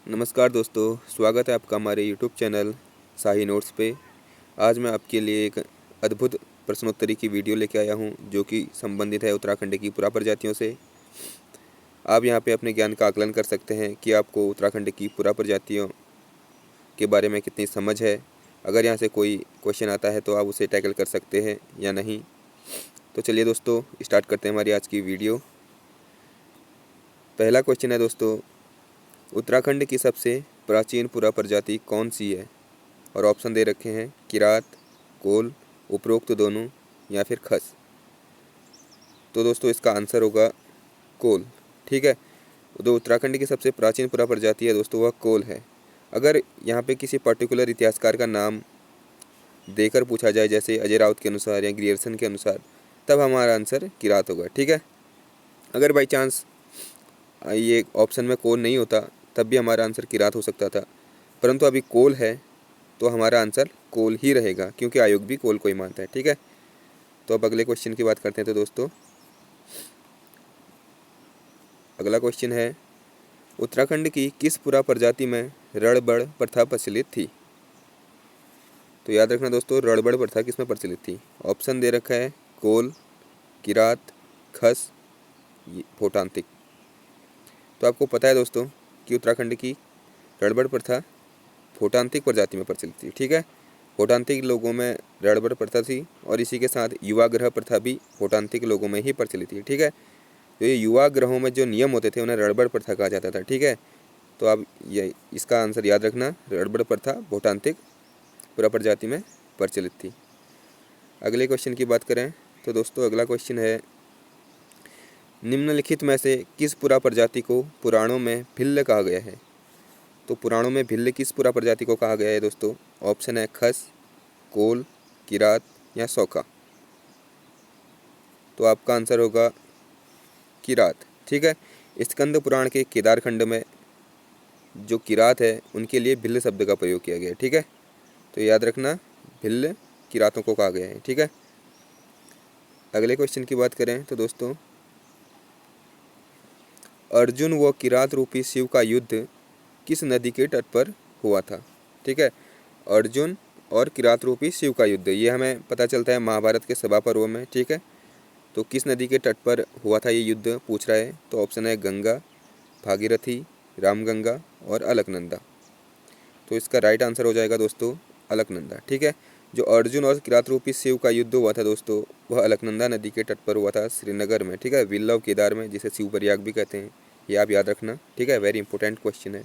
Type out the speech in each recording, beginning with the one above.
नमस्कार दोस्तों, स्वागत है आपका हमारे यूट्यूब चैनल शाही नोट्स पे। आज मैं आपके लिए एक अद्भुत प्रश्नोत्तरी की वीडियो लेके आया हूं, जो कि संबंधित है उत्तराखंड की पुरा प्रजातियों से। आप यहां पे अपने ज्ञान का आकलन कर सकते हैं कि आपको उत्तराखंड की पुरा प्रजातियों के बारे में कितनी समझ है। अगर यहाँ से कोई क्वेश्चन आता है तो आप उसे टैकल कर सकते हैं या नहीं। तो चलिए दोस्तों, स्टार्ट करते हैं हमारी आज की वीडियो। पहला क्वेश्चन है दोस्तों, उत्तराखंड की सबसे प्राचीन पुरा प्रजाति कौन सी है? और ऑप्शन दे रखे हैं किरात, कोल, उपरोक्त दोनों या फिर खस। तो दोस्तों इसका आंसर होगा कोल। ठीक है, तो उत्तराखंड की सबसे प्राचीन पुरा प्रजाति है दोस्तों, वह कोल है। अगर यहाँ पे किसी पर्टिकुलर इतिहासकार का नाम देकर पूछा जाए, जैसे अजय राउत के अनुसार या ग्रियर्सन के अनुसार, तब हमारा आंसर किरात होगा। ठीक है, अगर बाई चांस ये ऑप्शन में कोल नहीं होता तब भी हमारा आंसर किरात हो सकता था, परंतु अभी कोल है तो हमारा आंसर कोल ही रहेगा, क्योंकि आयोग भी कोल को ही मानता है। ठीक है, तो अब अगले क्वेश्चन की बात करते हैं। तो दोस्तों अगला क्वेश्चन है, उत्तराखंड की किस पुरा प्रजाति में रणबड़ प्रथा प्रचलित थी? तो याद रखना दोस्तों, रणबड़ प्रथा किस में प्रचलित थी? ऑप्शन दे रखा है कोल, किरात, खस, भोटांतिक। तो आपको पता है दोस्तों कि उत्तराखंड की रणबड़ प्रथा भोटांतिक प्रजाति में प्रचलित थी। ठीक है, भोटांतिक लोगों में रणबड़ प्रथा थी और इसी के साथ युवा ग्रह प्रथा भी भोटांतिक लोगों में ही प्रचलित थी। ठीक है, तो ये युवा ग्रहों में जो नियम होते थे उन्हें रणबड़ प्रथा कहा जाता था। ठीक है, तो आप ये इसका आंसर याद रखना, रणबड़ प्रथा भोटांतिक पुरा प्रजाति में प्रचलित थी। अगले क्वेश्चन की बात करें तो दोस्तों अगला क्वेश्चन है, निम्नलिखित में से किस पुरा प्रजाति को पुराणों में भिल्ल कहा गया है? तो पुराणों में भिल्ल किस पुरा प्रजाति को कहा गया है दोस्तों? ऑप्शन है खस, कोल, किरात या सौखा। तो आपका आंसर होगा किरात। ठीक है, स्कंद पुराण के केदारखंड में जो किरात है उनके लिए भिल्ल शब्द का प्रयोग किया गया है। ठीक है, तो याद रखना, भिल्ल किरातों को कहा गया है। ठीक है, अगले क्वेश्चन की बात करें तो दोस्तों, अर्जुन व किरात रूपी शिव का युद्ध किस नदी के तट पर हुआ था? ठीक है, अर्जुन और किरात रूपी शिव का युद्ध, ये हमें पता चलता है महाभारत के सभा पर्व में। ठीक है, तो किस नदी के तट पर हुआ था ये युद्ध पूछ रहा है। तो ऑप्शन है गंगा, भागीरथी, रामगंगा और अलकनंदा। तो इसका राइट आंसर हो जाएगा दोस्तों अलकनंदा। ठीक है, जो अर्जुन और किरात रूपी शिव का युद्ध हुआ था दोस्तों, वह अलकनंदा नदी के तट पर हुआ था, श्रीनगर में। ठीक है, विल्लव केदार में, जिसे शिव प्रयाग भी कहते हैं। ये आप याद रखना। ठीक है, वेरी इंपॉर्टेंट क्वेश्चन है,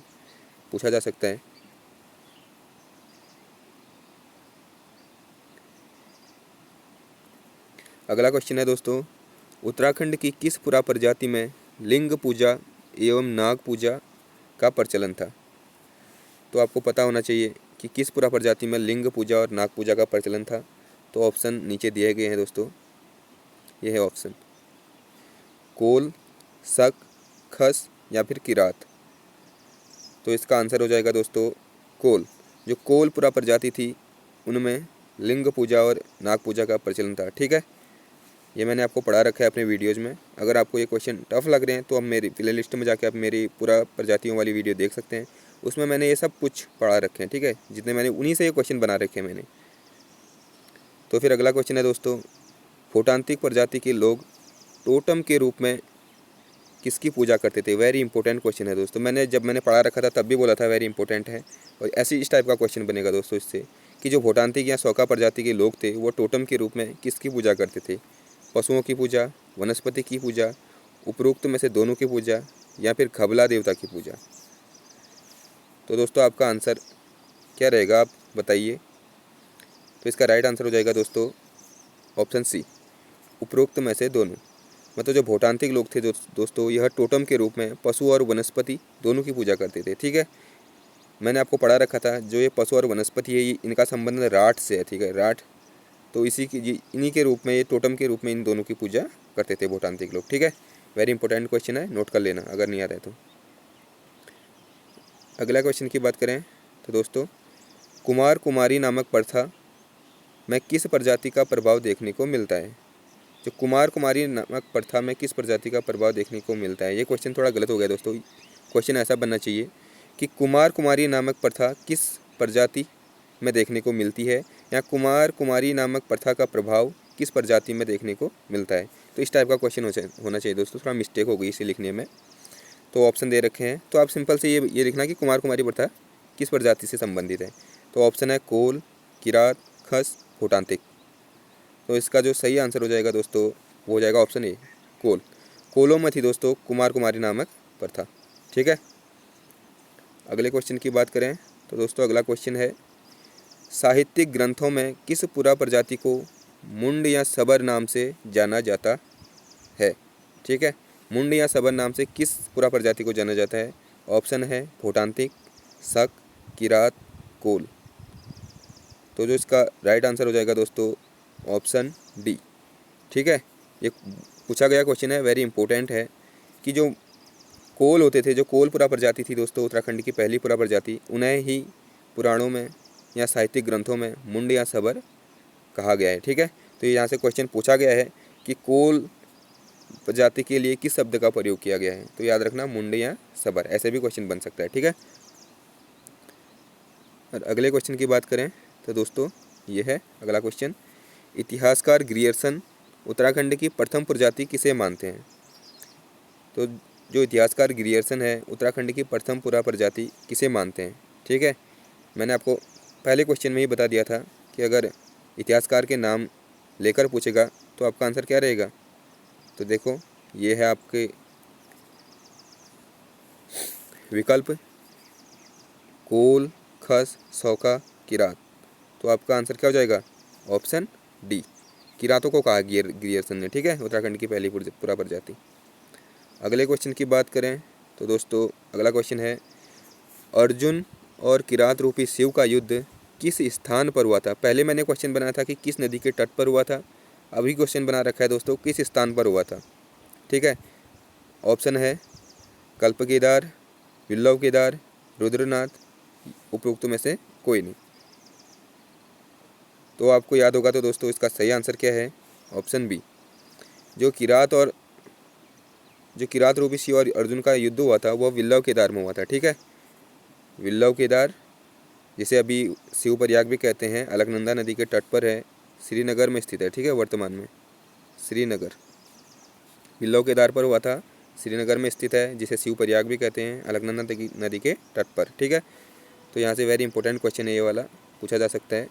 पूछा जा सकता है। अगला क्वेश्चन है दोस्तों, उत्तराखंड की किस पुरा प्रजाति में लिंग पूजा एवं नाग पूजा का प्रचलन था? तो आपको पता होना चाहिए कि किस पुरा प्रजाति में लिंग पूजा और नाग पूजा का प्रचलन था। तो ऑप्शन नीचे दिए गए हैं दोस्तों, यह है ऑप्शन कोल, शक, खस या फिर किरात। तो इसका आंसर हो जाएगा दोस्तों कोल। जो कोल पुरा प्रजाति थी उनमें लिंग पूजा और नाग पूजा का प्रचलन था। ठीक है, ये मैंने आपको पढ़ा रखा है अपने वीडियोज़ में। अगर आपको ये क्वेश्चन टफ लग रहे हैं तो आप मेरी प्ले लिस्ट में जाके आप मेरी पूरा प्रजातियों वाली वीडियो देख सकते हैं, उसमें मैंने ये सब कुछ पढ़ा रखे हैं। ठीक है, जितने मैंने उन्हीं से ये क्वेश्चन बना रखे हैं मैंने। तो फिर अगला क्वेश्चन है दोस्तों, भोटांतिक प्रजाति के लोग टोटम के रूप में किसकी पूजा करते थे? वेरी इंपॉर्टेंट क्वेश्चन है दोस्तों, जब मैंने पढ़ा रखा था तब भी बोला था वेरी इंपॉर्टेंट है, और ऐसी इस टाइप का क्वेश्चन बनेगा दोस्तों इससे, कि जो भोटांतिक या सौका प्रजाति के लोग थे वो टोटम के रूप में किसकी पूजा करते थे? पशुओं की पूजा, वनस्पति की पूजा, उपरोक्त में से दोनों की पूजा या फिर खबला देवता की पूजा। तो दोस्तों आपका आंसर क्या रहेगा, आप बताइए। तो इसका राइट आंसर हो जाएगा दोस्तों ऑप्शन सी, उपरोक्त में से दोनों। मतलब जो भोटांतिक लोग थे दोस्तों, यह टोटम के रूप में पशु और वनस्पति दोनों की पूजा करते थे। ठीक है, मैंने आपको पढ़ा रखा था जो ये पशु और वनस्पति है, इनका संबंध राठ से है। ठीक है, राठ, तो इन्हीं के रूप में, ये टोटम के रूप में इन दोनों की पूजा करते थे भोटांतिक लोग। ठीक है, वेरी इंपॉर्टेंट क्वेश्चन है, नोट कर लेना अगर नहीं आ रहा है तो। अगला क्वेश्चन की बात करें तो दोस्तों, कुमार कुमारी नामक प्रथा में किस प्रजाति का प्रभाव देखने को मिलता है? जो कुमार कुमारी नामक प्रथा में किस प्रजाति का प्रभाव देखने को मिलता है? ये क्वेश्चन थोड़ा गलत हो गया दोस्तों। क्वेश्चन ऐसा बनना चाहिए कि कुमार कुमारी नामक प्रथा किस प्रजाति में देखने को मिलती है, या कुमार कुमारी नामक प्रथा का प्रभाव किस प्रजाति में देखने को मिलता है। तो इस टाइप का क्वेश्चन होना चाहिए दोस्तों, थोड़ा मिस्टेक हो गई इसे लिखने में। तो ऑप्शन दे रखे हैं, तो आप सिंपल से ये लिखना कि कुमार कुमारी प्रथा किस प्रजाति से संबंधित है। तो ऑप्शन है कोल, किरात, खस, भूटांतिक। तो इसका जो सही आंसर हो जाएगा दोस्तों वो हो जाएगा ऑप्शन ए, कोल। कोलों में थी दोस्तों कुमार कुमारी नामक प्रथा। ठीक है, अगले क्वेश्चन की बात करें तो दोस्तों अगला क्वेश्चन है, साहित्यिक ग्रंथों में किस पुरा प्रजाति को मुंड या सबर नाम से जाना जाता है। ठीक है, मुंड या सबर नाम से किस पुरा प्रजाति को जाना जाता है। ऑप्शन है भूटांतिक, शक, किरात, कोल। तो जो इसका राइट आंसर हो जाएगा दोस्तों ऑप्शन डी। ठीक है, ये पूछा गया क्वेश्चन है, वेरी इंपॉर्टेंट है कि जो कोल होते थे, जो कोल पुरा प्रजाति थी दोस्तों उत्तराखंड की पहली पुरा प्रजाति, उन्हें ही पुराणों में या साहित्यिक ग्रंथों में मुंड या सबर कहा गया है। ठीक है, तो यहाँ से क्वेश्चन पूछा गया है कि कोल प्रजाति के लिए किस शब्द का प्रयोग किया गया है। तो याद रखना मुंड या सबर, ऐसे भी क्वेश्चन बन सकता है। ठीक है, और अगले क्वेश्चन की बात करें तो दोस्तों ये है अगला क्वेश्चन, इतिहासकार ग्रियर्सन उत्तराखंड की प्रथम प्रजाति किसे मानते हैं। तो जो इतिहासकार ग्रियर्सन है उत्तराखंड की प्रथम पुरा प्रजाति किसे मानते हैं। ठीक है, मैंने आपको पहले क्वेश्चन में ही बता दिया था कि अगर इतिहासकार के नाम लेकर पूछेगा तो आपका आंसर क्या रहेगा। तो देखो ये है आपके विकल्प कोल, खस, सौका, किरात। तो आपका आंसर क्या हो जाएगा ऑप्शन डी, किरातों को कहा ग्रियर्सन ने। ठीक है, उत्तराखंड की पहली पुरा प्रजाति। अगले क्वेश्चन की बात करें तो दोस्तों अगला क्वेश्चन है, अर्जुन और किरात रूपी शिव का युद्ध किस स्थान पर हुआ था। पहले मैंने क्वेश्चन बनाया था कि किस नदी के तट पर हुआ था, अभी क्वेश्चन बना रखा है दोस्तों किस स्थान पर हुआ था। ठीक है, ऑप्शन है कल्प केदार, विल्लव केदार, रुद्रनाथ, उपरोक्त में से कोई नहीं। तो आपको याद होगा तो दोस्तों इसका सही आंसर क्या है ऑप्शन बी, जो किरात रूपी शिव और अर्जुन का युद्ध हुआ था वह विल्लव केदार में हुआ था। ठीक है, विल्लव केदार जिसे अभी शिव प्रयाग भी कहते हैं, अलकनंदा नदी के तट पर है, श्रीनगर में स्थित है। ठीक है, वर्तमान में श्रीनगर, विल्लव केदार पर हुआ था, श्रीनगर में स्थित है, जिसे शिव प्रयाग भी कहते हैं, अलकनंदा नदी के तट पर। ठीक है, तो यहाँ से वेरी इंपॉर्टेंट क्वेश्चन है, ये वाला पूछा जा सकता है।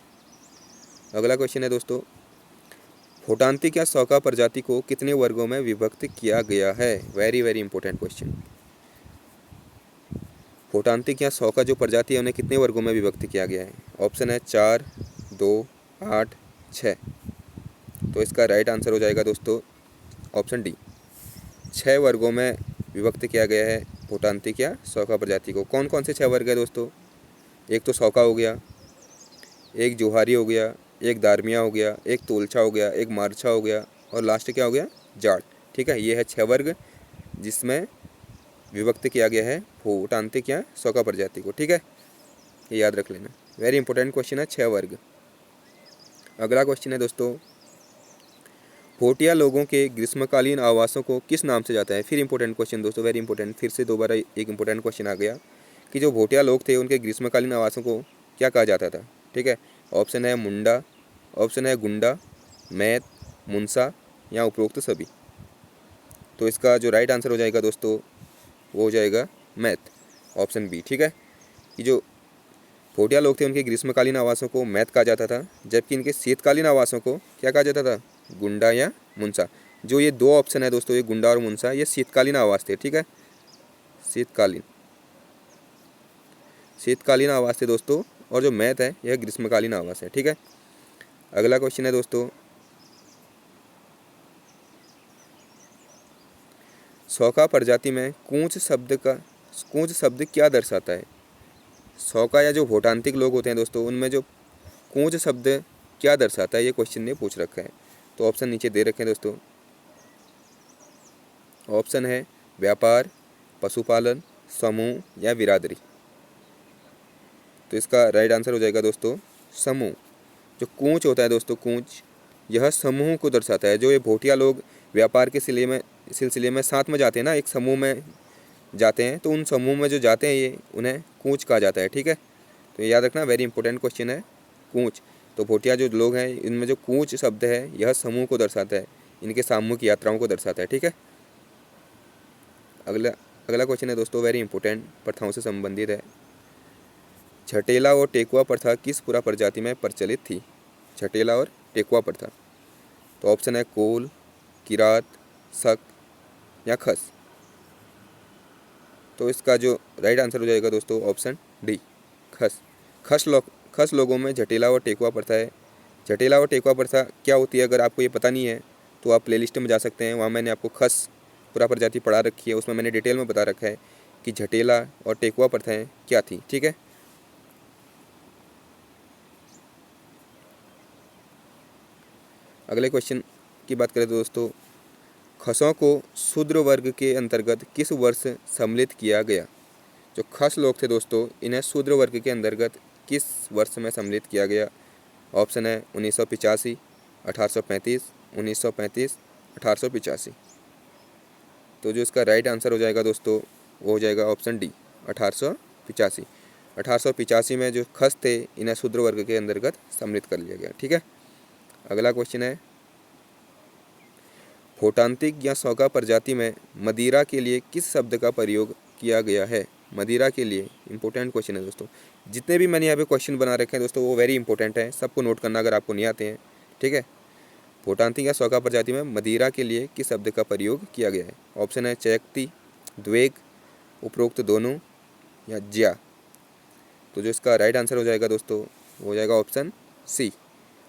अगला क्वेश्चन है दोस्तों, भूटांतिक या सौका प्रजाति को कितने वर्गों में विभक्त किया गया है। Very very important question. भूटांतिक या सौका जो प्रजाति है उन्हें कितने वर्गों में विभक्त किया गया है। ऑप्शन है 4, 2, 8, 6। तो इसका राइट आंसर हो जाएगा दोस्तों ऑप्शन डी, 6 वर्गों में विभक्त किया गया है भूटांतिक या सौका प्रजाति को। कौन कौन से 6 वर्ग है दोस्तों, एक तो सौका हो गया, एक जोहारी हो गया, एक दारमिया हो गया, एक तोलछा हो गया, एक मारछा हो गया, और लास्ट क्या हो गया जाट। ठीक है, ये है 6 वर्ग जिसमें विभक्त किया गया है भूटांतिक या सौका प्रजाति को। ठीक है, ये याद रख लेना, वेरी इंपॉर्टेंट क्वेश्चन है 6 वर्ग। अगला क्वेश्चन है दोस्तों, भोटिया लोगों के ग्रीष्मकालीन आवासों को किस नाम से जाता है। फिर इंपॉर्टेंट क्वेश्चन दोस्तों, वेरी इंपॉर्टेंट, फिर से दोबारा एक इंपॉर्टेंट क्वेश्चन आ गया कि जो भोटिया लोग थे उनके ग्रीष्मकालीन आवासों को क्या कहा जाता था। ठीक है, ऑप्शन है मुंडा, ऑप्शन है गुंडा, मैत, मुंसा, या उपरोक्त सभी। तो इसका जो राइट आंसर हो जाएगा दोस्तों वो हो जाएगा मैत, ऑप्शन बी। ठीक है, कि जो भोटिया लोग थे उनके ग्रीष्मकालीन आवासों को मैत कहा जाता था, जबकि इनके शीतकालीन आवासों को क्या कहा जाता था, गुंडा या मुंसा। जो ये 2 ऑप्शन है दोस्तों, ये गुंडा और मुंसा, ये शीतकालीन आवास थे। ठीक है, शीतकालीन आवास थे दोस्तों, और जो मैत है यह ग्रीष्मकालीन आवास है। ठीक है, अगला क्वेश्चन है दोस्तों, सौका प्रजाति में कूंच शब्द क्या दर्शाता है। सौका या जो भूटांतिक लोग होते हैं दोस्तों उनमें जो कूंच शब्द क्या दर्शाता है, ये क्वेश्चन ने पूछ रखा है। तो ऑप्शन नीचे दे रखे हैं दोस्तों, ऑप्शन है व्यापार, पशुपालन, समूह, या बिरादरी। तो इसका राइट आंसर हो जाएगा दोस्तों समूह। जो कूंच होता है दोस्तों, कूंच यह समूह को दर्शाता है। जो ये भोटिया लोग व्यापार के सिलसिले में साथ में जाते हैं ना, एक समूह में जाते हैं, तो उन समूह में जो जाते हैं ये उन्हें कूच कहा जाता है। ठीक है, तो याद रखना, वेरी इंपॉर्टेंट क्वेश्चन है कूच। तो भोटिया जो लोग हैं इनमें जो कूच शब्द है यह समूह को दर्शाता है, इनके सामूहिक यात्राओं को दर्शाता है। ठीक है, अगला अगला क्वेश्चन है दोस्तों वेरी इंपॉर्टेंट, प्रथाओं से संबंधित है। छटेला और टेकुआ प्रथा किस पुरा प्रजाति में प्रचलित थी? छटेला और टेकुआ प्रथा, तो ऑप्शन है कोल, किरात, शक या खस। तो इसका जो राइट आंसर हो जाएगा दोस्तों ऑप्शन डी, खस। खस लोगों में झटेला और टेकुआ प्रथा है। झटेला और टेकुआ प्रथा क्या होती है, अगर आपको ये पता नहीं है तो आप प्लेलिस्ट में जा सकते हैं, वहाँ मैंने आपको खस पुरा प्रजाति पढ़ा रखी है, उसमें मैंने डिटेल में बता रखा है कि झटेला और टेकुआ प्रथाएं क्या थी। ठीक है, अगले क्वेश्चन की बात करें तो दोस्तों, खसों को शूद्र वर्ग के अंतर्गत किस वर्ष सम्मिलित किया गया? जो खस लोग थे दोस्तों इन्हें शूद्र वर्ग के अंतर्गत किस वर्ष में सम्मिलित किया गया? ऑप्शन है 1985, 1835, 1935, 1885। तो जो इसका राइट आंसर हो जाएगा दोस्तों वो हो जाएगा ऑप्शन डी, 1885। 1885 में जो खस थे इन्हें शूद्र वर्ग के अंतर्गत सम्मिलित कर लिया गया। ठीक है, अगला क्वेश्चन है, भोटांतिक या सौगा प्रजाति में मदिरा के लिए किस शब्द का प्रयोग किया गया है? मदिरा के लिए इंपॉर्टेंट क्वेश्चन है दोस्तों, जितने भी मैंने यहाँ पे क्वेश्चन बना रखे हैं दोस्तों वो वेरी इंपॉर्टेंट है, सबको नोट करना अगर आपको नहीं आते हैं। ठीक है, भोटांतिक या सौगा प्रजाति में मदिरा के लिए किस शब्द का प्रयोग किया गया है? ऑप्शन है चयक्ति, द्वेग, उपरोक्त दोनों या ज्या। तो जो इसका राइट आंसर हो जाएगा दोस्तों वो हो जाएगा ऑप्शन सी,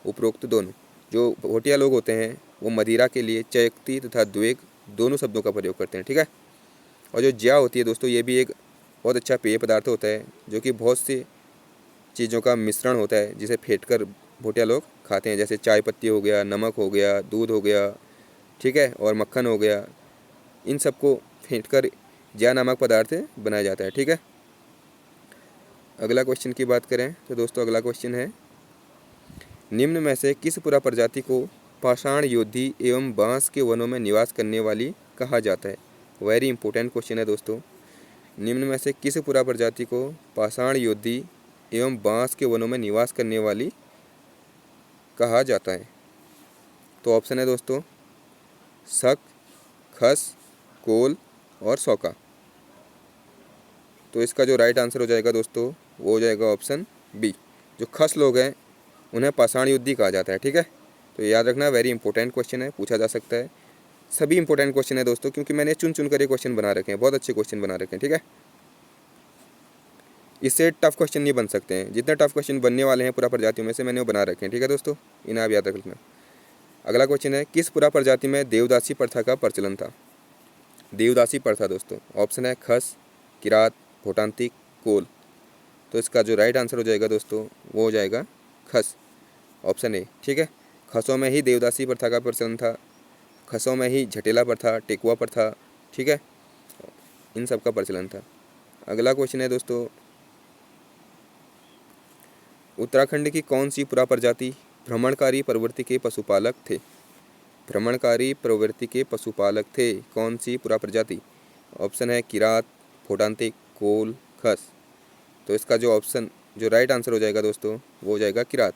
उपरोक्त दोनों। जो भोटिया लोग होते हैं वो मदिरा के लिए चयक्ति तथा द्वेग दोनों शब्दों का प्रयोग करते हैं। ठीक है, और जो ज्या होती है दोस्तों ये भी एक बहुत अच्छा पेय पदार्थ होता है जो कि बहुत सी चीज़ों का मिश्रण होता है जिसे फेंट कर भोटिया लोग खाते हैं, जैसे चाय पत्ती हो गया, नमक हो गया, दूध हो गया, ठीक है, और मक्खन हो गया, इन सबको फेंट कर ज्या नामक पदार्थ बनाया जाता है। ठीक है, अगला क्वेश्चन की बात करें तो दोस्तों अगला क्वेश्चन है, निम्न में से किस पुरा प्रजाति को पाषाण योद्धि एवं बांस के वनों में निवास करने वाली कहा जाता है? वेरी इंपॉर्टेंट क्वेश्चन है दोस्तों, निम्न में से किस पुरा प्रजाति को पाषाण योद्धि एवं बांस के वनों में निवास करने वाली कहा जाता है? तो ऑप्शन है दोस्तों शक, खस, कोल और सौका। तो इसका जो राइट आंसर हो जाएगा दोस्तों वो हो जाएगा ऑप्शन बी, जो खस लोग हैं उन्हें पाषाण युद्धि कहा जाता है। ठीक है, तो याद रखना वेरी इंपॉर्टेंट क्वेश्चन है, पूछा जा सकता है। सभी इंपॉर्टेंट क्वेश्चन है दोस्तों क्योंकि मैंने चुन चुन कर ये क्वेश्चन बना रखे हैं, बहुत अच्छे क्वेश्चन बना रखे हैं। ठीक है, इससे टफ क्वेश्चन नहीं बन सकते हैं, जितने टफ क्वेश्चन बनने वाले हैं पुरा प्रजातियों में से मैंने वो बना रखे हैं। ठीक है दोस्तों, इन्हें आप याद रखना। अगला क्वेश्चन है, किस पुरा प्रजाति में देवदासी प्रथा का प्रचलन था? देवदासी प्रथा दोस्तों, ऑप्शन है खस, किरात, भोटांतिक, कोल। तो इसका जो राइट आंसर हो जाएगा दोस्तों वो हो जाएगा खस, ऑप्शन ए। ठीक है, खसों में ही देवदासी प्रथा का प्रचलन था, खसों में ही झटेला प्रथा, टेकुआ प्रथा, ठीक है, इन सब का प्रचलन था। अगला क्वेश्चन है दोस्तों, उत्तराखंड की कौन सी पुरा प्रजाति भ्रमणकारी प्रवृत्ति के पशुपालक थे? भ्रमणकारी प्रवृत्ति के पशुपालक थे, कौन सी पुरा प्रजाति? ऑप्शन है किरात, भोटांतिक, कोल, खस। तो इसका जो ऑप्शन जो राइट आंसर हो जाएगा दोस्तों वो हो जाएगा किरात।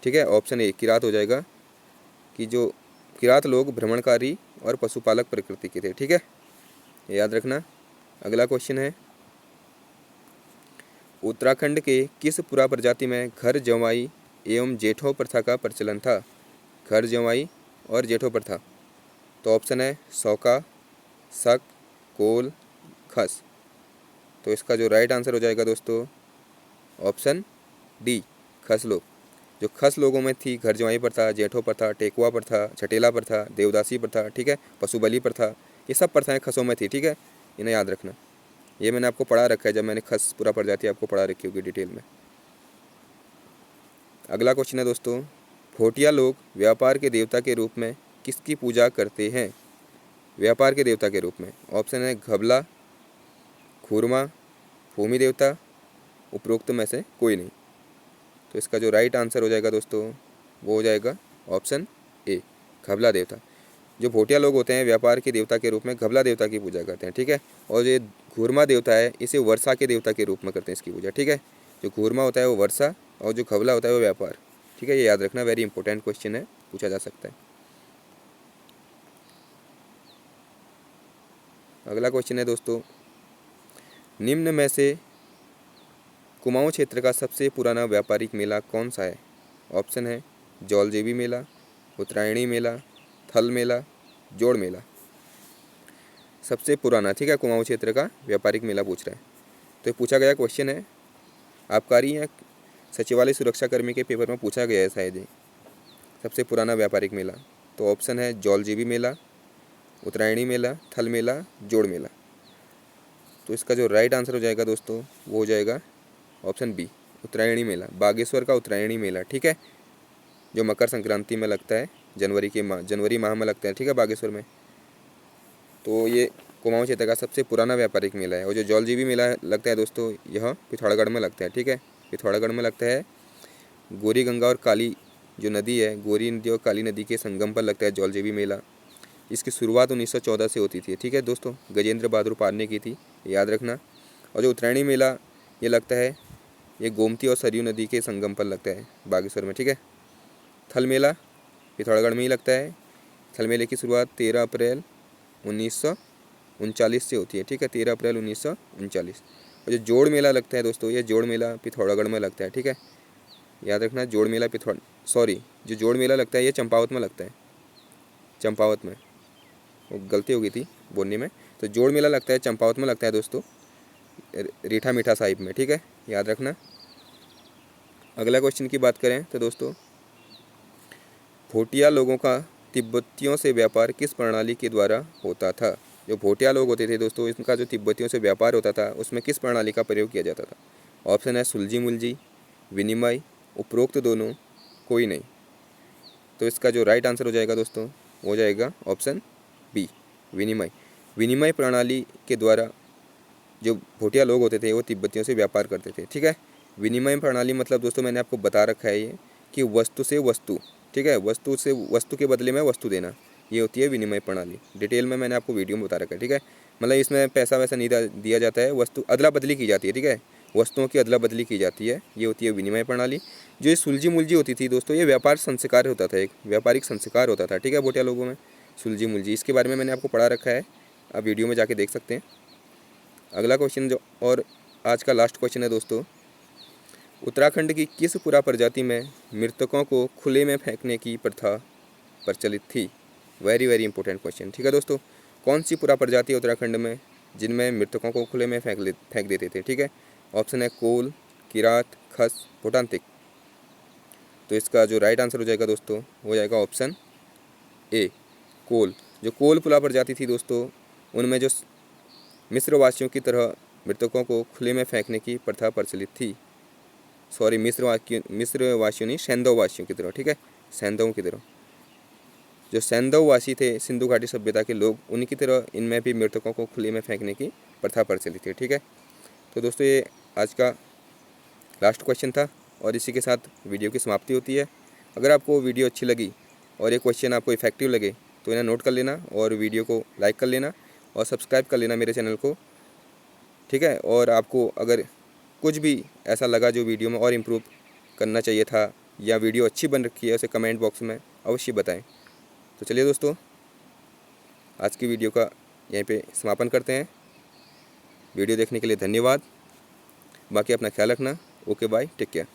ठीक है, ऑप्शन ए किरात हो जाएगा कि जो किरात लोग भ्रमणकारी और पशुपालक प्रकृति के थे। ठीक है, याद रखना। अगला क्वेश्चन है, उत्तराखंड के किस पुरा प्रजाति में घर जवाई एवं जेठो प्रथा का प्रचलन था? घर जवाई और जेठो प्रथा। तो ऑप्शन है सौका, शक, कोल, खस। तो इसका जो राइट आंसर हो जाएगा दोस्तों ऑप्शन डी, खस लोग। जो खस लोगों में थी घर जवाई प्रथा, जेठो प्रथा, टेकुआ प्रथा, छटेला प्रथा, देवदासी प्रथा, ठीक है, पशुबली प्रथा, ये सब प्रथाएं खसों में थी। ठीक है, इन्हें याद रखना, ये मैंने आपको पढ़ा रखा है जब मैंने खस पुरा प्रजाति आपको पढ़ा रखी होगी डिटेल में। अगला क्वेश्चन है दोस्तों, भोटिया लोग व्यापार के देवता के रूप में किसकी पूजा करते हैं? व्यापार के देवता के रूप में ऑप्शन है घबला, खुरमा, भूमि देवता, उपरोक्त में से कोई नहीं। तो इसका जो राइट आंसर हो जाएगा दोस्तों वो हो जाएगा ऑप्शन ए, घबला देवता। जो भोटिया लोग होते हैं व्यापार के देवता के रूप में घबला देवता की पूजा करते हैं, ठीक है। और ये घूरमा देवता है इसे वर्षा के देवता के रूप में करते हैं इसकी पूजा, ठीक है। जो घूरमा होता है वो वर्षा और जो घबला होता है वो व्यापार, ठीक है। ये याद रखना, वेरी इंपॉर्टेंट क्वेश्चन है, पूछा जा सकता है। अगला क्वेश्चन है दोस्तों, निम्न में से कुमाऊं क्षेत्र का सबसे पुराना व्यापारिक मेला कौन सा है? ऑप्शन है जौलजेबी मेला, उत्तरायणी मेला, थल मेला, जोड़ मेला। सबसे पुराना, ठीक है, कुमाऊं क्षेत्र का व्यापारिक मेला पूछ रहा है। तो ये पूछा गया क्वेश्चन है, आबकारी या सचिवालय सुरक्षा कर्मी के पेपर में पूछा गया है शायद ये, सबसे पुराना व्यापारिक मेला। तो ऑप्शन है जौलजीबी मेला, उत्तरायणी मेला, थल मेला, जोड़ मेला। तो इसका जो राइट आंसर हो जाएगा दोस्तों वो हो जाएगा ऑप्शन बी, उत्तरायणी मेला, बागेश्वर का उत्तरायणी मेला, ठीक है, जो मकर संक्रांति में लगता है, जनवरी माह में लगता है, ठीक है, बागेश्वर में। तो ये कुमाऊं क्षेत्र का सबसे पुराना व्यापारिक मेला है। और जो जौलजीबी मेला लगता है दोस्तों यह पिथौरागढ़ में लगता है, ठीक है, पिथौरागढ़ में लगता है। गोरी गंगा और काली जो नदी है, गोरी नदी और काली नदी के संगम पर लगता है जौलजीबी मेला। इसकी शुरुआत 1914 से होती थी, ठीक है दोस्तों, गजेंद्र बहादुर पाल ने की थी, याद रखना। और जो उत्तरायणी मेला ये लगता है, ये गोमती और सरयू नदी के संगम पर लगता है बागेश्वर में, ठीक है। थल मेला पिथौरागढ़ में ही लगता है। थल मेले की शुरुआत 13 अप्रैल 1939 से होती है, ठीक है, 13 अप्रैल 1939। और जो जोड़ मेला लगता है दोस्तों, ये जोड़ मेला पिथौरागढ़ में लगता है, ठीक है, याद रखना। जोड़ मेला जो जोड़ मेला लगता है ये चंपावत में लगता है, चंपावत में, वो गलती हो गई थी बोलने में। तो जोड़ मेला लगता है चंपावत में लगता है दोस्तों, रीठा मीठा साहिब में, ठीक है, याद रखना। अगला क्वेश्चन की बात करें तो दोस्तों, भोटिया लोगों का तिब्बतियों से व्यापार किस प्रणाली के द्वारा होता था? जो भोटिया लोग होते थे दोस्तों, इनका जो तिब्बतियों से व्यापार होता था उसमें किस प्रणाली का प्रयोग किया जाता था? ऑप्शन है सुलझी मुलझी, विनिमय, उपरोक्त दोनों, कोई नहीं। तो इसका जो राइट आंसर हो जाएगा दोस्तों हो जाएगा ऑप्शन बी, विनिमय। विनिमय प्रणाली के द्वारा जो भोटिया लोग होते थे वो तिब्बतियों से व्यापार करते थे, ठीक है। विनिमय प्रणाली मतलब दोस्तों मैंने आपको बता रखा है ये कि वस्तु से वस्तु, ठीक है, वस्तु से वस्तु के बदले में वस्तु देना, ये होती है विनिमय प्रणाली। डिटेल में मैंने आपको वीडियो में बता रखा है, ठीक है। मतलब इसमें पैसा वैसा नहीं दिया जाता है, वस्तु अदला बदली की जाती है, ठीक है, वस्तुओं की अदला बदली की जाती है, ये होती है विनिमय प्रणाली। जो ये सुलझी मुलझी होती थी दोस्तों, ये व्यापार संस्कार होता था, एक व्यापारिक संस्कार होता था, ठीक है, भोटिया लोगों में सुलझी मुलझी, इसके बारे में मैंने आपको पढ़ा रखा है, आप वीडियो में जाके देख सकते हैं। अगला क्वेश्चन जो और आज का लास्ट क्वेश्चन है दोस्तों, उत्तराखंड की किस पुरा प्रजाति में मृतकों को खुले में फेंकने की प्रथा प्रचलित थी? वेरी वेरी इंपॉर्टेंट क्वेश्चन, ठीक है दोस्तों। कौन सी पुरा प्रजाति है उत्तराखंड में जिनमें मृतकों को खुले में फेंक देते थे, ठीक है। ऑप्शन है कोल, किरात, खस, भूटांतिक। तो इसका जो राइट आंसर हो जाएगा दोस्तों हो जाएगा ऑप्शन ए, कोल। जो कोल पुरा प्रजाति थी दोस्तों, उनमें जो मिस्रवासियों की तरह मृतकों को खुले में फेंकने की प्रथा प्रचलित थी। सॉरी, मिस्रवासियों नहीं, सैंधववासियों की तरह, ठीक है, सैंधवों की तरह। जो सैंधववासी थे सिंधु घाटी सभ्यता के लोग, उनकी तरह इनमें भी मृतकों को खुले में फेंकने की प्रथा प्रचलित थी, ठीक है। तो दोस्तों ये आज का लास्ट क्वेश्चन था और इसी के साथ वीडियो की समाप्ति होती है। अगर आपको वीडियो अच्छी लगी और ये क्वेश्चन आपको इफेक्टिव लगे तो इन्हें नोट कर लेना और वीडियो को लाइक कर लेना और सब्सक्राइब कर लेना मेरे चैनल को, ठीक है। और आपको अगर कुछ भी ऐसा लगा जो वीडियो में और इम्प्रूव करना चाहिए था या वीडियो अच्छी बन रखी है उसे कमेंट बॉक्स में अवश्य बताएं। तो चलिए दोस्तों, आज की वीडियो का यहीं पे समापन करते हैं। वीडियो देखने के लिए धन्यवाद। बाकी अपना ख्याल रखना। Okay bye, take care.